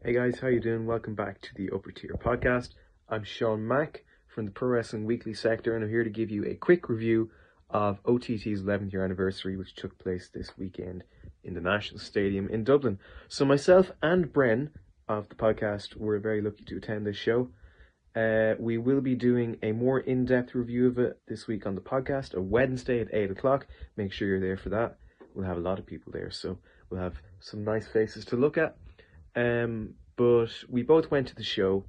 Hey guys, how you doing? Welcome back to the Upper Tier Podcast. I'm Sean Mack from the Pro Wrestling Weekly sector, and I'm here to give you a quick review of OTT's 11th year anniversary, which took place this weekend in the National Stadium in Dublin. So myself and Bren of the podcast were very lucky to attend this show. We will be doing a more in-depth review of it this week on the podcast, a Wednesday at 8 o'clock. Make sure you're there for that. We'll have a lot of people there, so we'll have some nice faces to look at. But we both went to the show,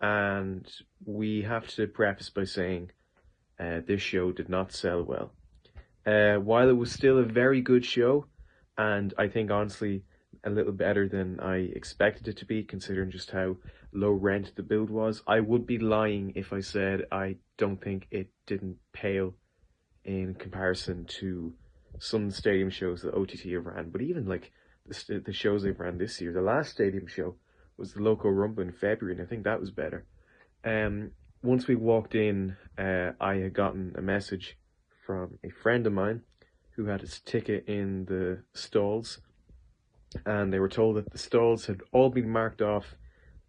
and we have to preface by saying this show did not sell well. While it was still a very good show, and I think honestly a little better than I expected it to be, considering just how low rent the build was, I would be lying if I said I don't think it didn't pale in comparison to some stadium shows that OTT have ran. But even like the shows they've ran this year, the last stadium show was the Loco Rumble in February, and I think that was better. Once we walked in, I had gotten a message from a friend of mine who had his ticket in the stalls, and they were told that the stalls had all been marked off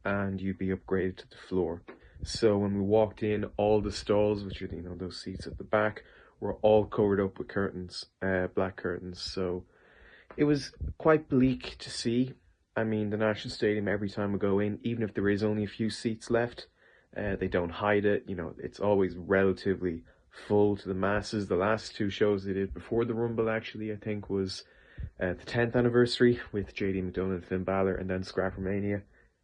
and you'd be upgraded to the floor. So when we walked in, all the stalls, which are, those seats at the back, were all covered up with curtains, black curtains. So it was quite bleak to see. I mean, the National Stadium, every time we go in, even if there is only a few seats left, they don't hide it. It's always relatively full to the masses. The last two shows they did before the Rumble, actually, I think was the 10th anniversary with JD McDonagh and Finn Balor, and then Scrappermania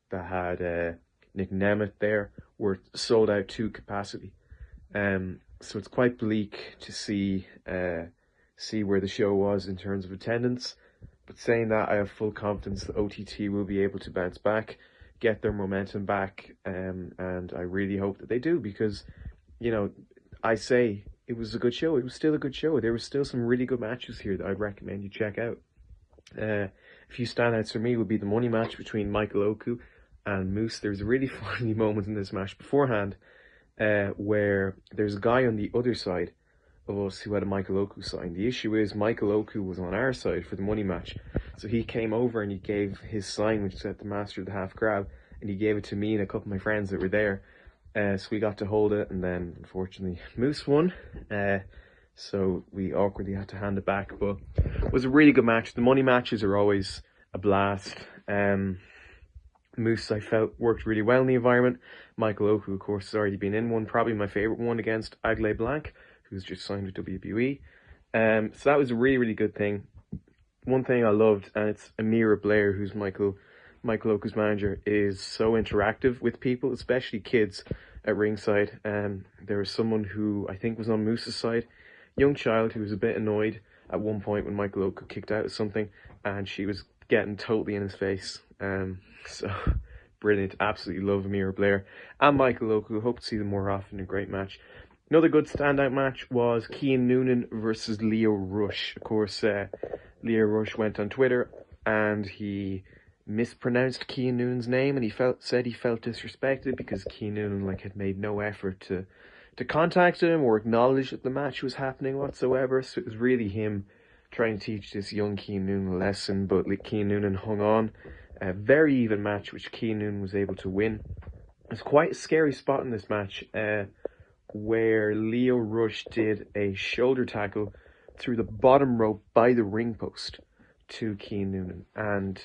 that had Nick Nemeth there, were sold out to capacity. So it's quite bleak to see where the show was in terms of attendance. But saying that, I have full confidence that OTT will be able to bounce back, get their momentum back, and I really hope that they do, because, I say it was a good show. It was still a good show. There were still some really good matches here that I'd recommend you check out. A few standouts for me would be the money match between Michael Oku and Moose. There's a really funny moment in this match beforehand where there's a guy on the other side of us who had a Michael Oku sign. The issue is Michael Oku was on our side for the money match, so he came over and he gave his sign, which said the Master of the Half Crab, and he gave it to me and a couple of my friends that were there. So we got to hold it, and then unfortunately Moose won, so we awkwardly had to hand it back. But it was a really good match. The money matches are always a blast. Moose, I felt, worked really well in the environment. Michael Oku, of course, has already been in one, probably my favourite one, against Agle Blanc, who's just signed with WWE. So that was a really, really good thing. One thing I loved, and it's Amira Blair, who's Michael Oku's manager, is so interactive with people, especially kids at ringside. There was someone who I think was on Moose's side, young child, who was a bit annoyed at one point when Michael Oku kicked out of something, and she was getting totally in his face. So brilliant. Absolutely love Amira Blair and Michael Oku. Hope to see them more often. A great match. Another good standout match was Cian Noonan versus Lio Rush. Of course, Lio Rush went on Twitter and he mispronounced Cian Noonan's name, and he said he felt disrespected because Cian Noonan had made no effort to contact him or acknowledge that the match was happening whatsoever. So it was really him trying to teach this young Cian Noonan a lesson, but Cian Noonan hung on. A very even match, which Cian Noonan was able to win. There's quite a scary spot in this match where Lio Rush did a shoulder tackle through the bottom rope by the ring post to Cian Noonan, and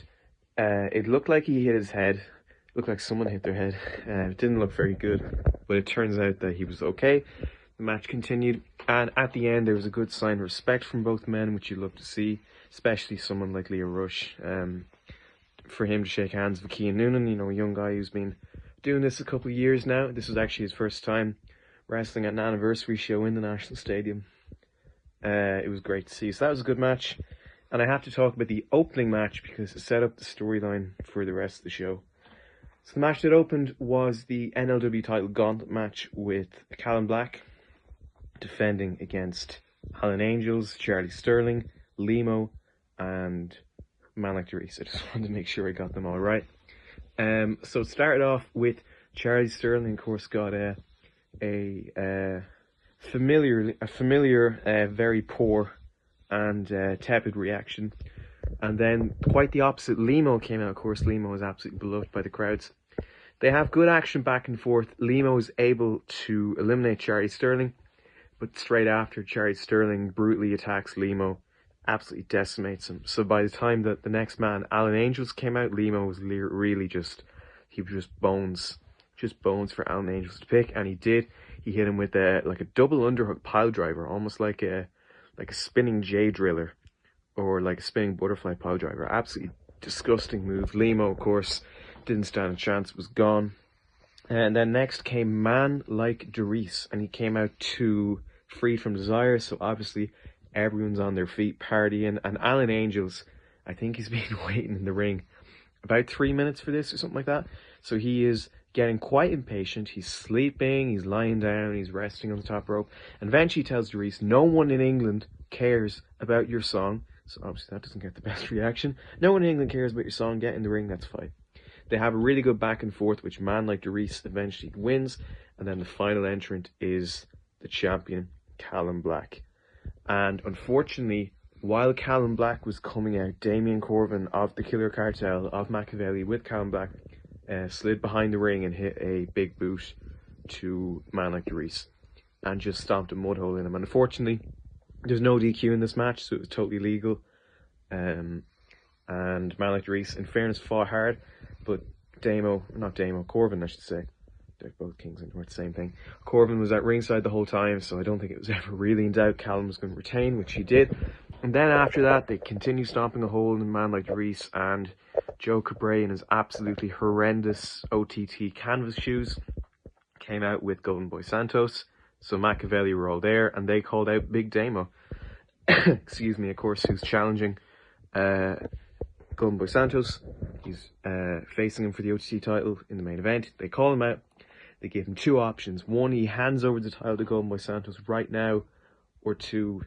it looked like he hit his head. It looked like someone hit their head. It didn't look very good, but it turns out that he was okay. The match continued, and at the end there was a good sign of respect from both men, which you love to see, especially someone like Lio Rush. For him to shake hands with Cian Noonan, a young guy who's been doing this a couple of years now. This was actually his first time wrestling at an anniversary show in the National Stadium. It was great to see. So that was a good match. And I have to talk about the opening match because it set up the storyline for the rest of the show. So the match that opened was the NLW title gauntlet match with Callum Black defending against Alan Angels, Charlie Sterling, Limo, and Man Reese. I just wanted to make sure I got them all right. So it started off with Charlie Sterling, of course, got a familiar, very poor and tepid reaction And then quite the opposite, Limo came out. Of course, Limo is absolutely beloved by the crowds. They have good action back and forth. Limo is able to eliminate Charlie Sterling, but straight after, Charlie Sterling brutally attacks Limo, absolutely decimates him. So by the time that the next man, Alan Angels, came out, Limo was really he was just bones for Alan Angels to pick, and he did. He hit him with a double underhook pile driver, almost like a spinning J driller, or like a spinning butterfly pile driver. Absolutely disgusting move. Limo, of course, didn't stand a chance, was gone. And then next came Man Like Darius, and he came out to Freed from Desire, so obviously everyone's on their feet partying. And Alan Angels, I think he's been waiting in the ring about 3 minutes for this or something like that. So he is getting quite impatient. He's sleeping, he's lying down, he's resting on the top rope. And eventually he tells Darius, no one in England cares about your song. So obviously that doesn't get the best reaction. No one in England cares about your song. Get in the ring, that's fine. They have a really good back and forth, which Man Like Darius eventually wins. And then the final entrant is the champion, Callum Black. And unfortunately, while Callum Black was coming out, Damien Corvin of the Killer Cartel, of Machiavelli, with Callum Black, slid behind the ring and hit a big boot to Man Like Darius and just stomped a mud hole in him. And unfortunately, there's no DQ in this match, so it was totally legal. And Man Like Darius, in fairness, fought hard, but Corvin, I should say. They're both kings and worth the same thing. Corvin was at ringside the whole time, so I don't think it was ever really in doubt Callum was going to retain, which he did. And then after that, they continued stomping a hole in Man Like Darius, and Joe Cabray in his absolutely horrendous OTT canvas shoes came out with Golden Boy Santos. So Machiavelli were all there, and they called out Big Damo. Excuse me, of course, who's challenging Golden Boy Santos. He's facing him for the OTT title in the main event. They call him out. They give him two options. One, he hands over the title to Golden Boy Santos right now, or two,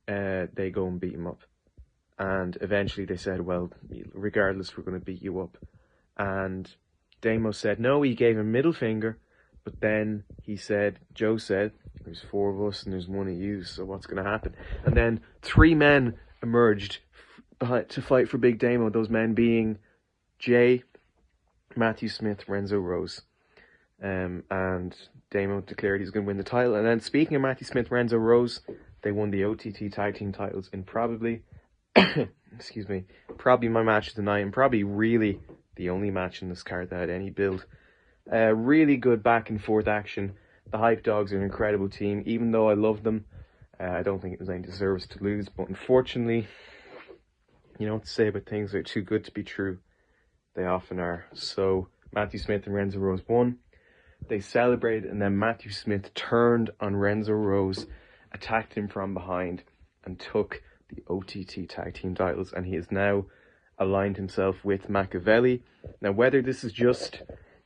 they go and beat him up. And eventually they said, well, regardless, we're going to beat you up. And Damo said no. He gave him middle finger, but then Joe said, there's four of us and there's one of you, so what's going to happen? And then three men emerged to fight for Big Damo, those men being Jay, Matthew Smith, Renzo Rose. And Damo declared he's going to win the title. And then, speaking of Matthew Smith, Renzo Rose, they won the OTT tag team titles in probably my match of the night, and probably really the only match in this card that had any build. Really good back and forth action. The Hype Dogs are an incredible team. Even though I love them, I don't think it was any disservice to lose. But unfortunately, you know what to say about things that are too good to be true. They often are. So Matthew Smith and Renzo Rose won. They celebrated, and then Matthew Smith turned on Renzo Rose, attacked him from behind, and took the OTT tag team titles. And he has now aligned himself with Machiavelli. Now, whether this is just,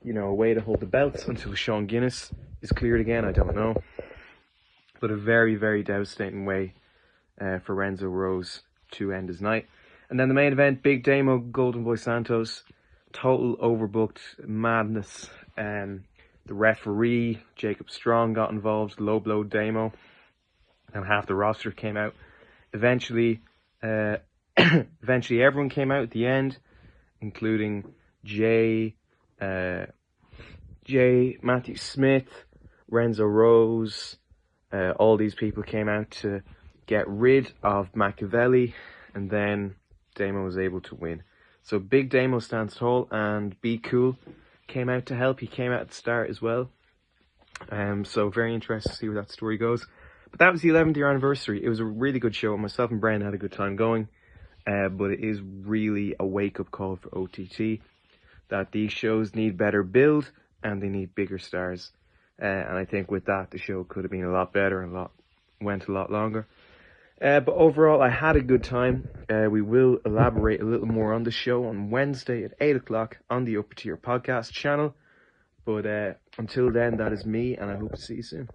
a way to hold the belts until Sean Guinness is cleared again, I don't know. But a very, very devastating way for Renzo Rose to end his night. And then the main event, Big Damo, Golden Boy Santos, total overbooked madness. The referee, Jacob Strong, got involved, low blow Damo, and half the roster came out. Eventually everyone came out at the end, including Jay, Matthew Smith, Renzo Rose. All these people came out to get rid of Machiavelli, and then Damo was able to win. So Big Damo stands tall, and Be Cool came out to help. He came out at the start as well. So very interested to see where that story goes. But that was the 11th year anniversary. It was a really good show. Myself and Brian had a good time going. But it is really a wake-up call for OTT that these shows need better build and they need bigger stars. And I think with that, the show could have been a lot better and went a lot longer. But overall, I had a good time. We will elaborate a little more on the show on Wednesday at 8 o'clock on the Upper Tier podcast channel. But until then, that is me, and I hope to see you soon.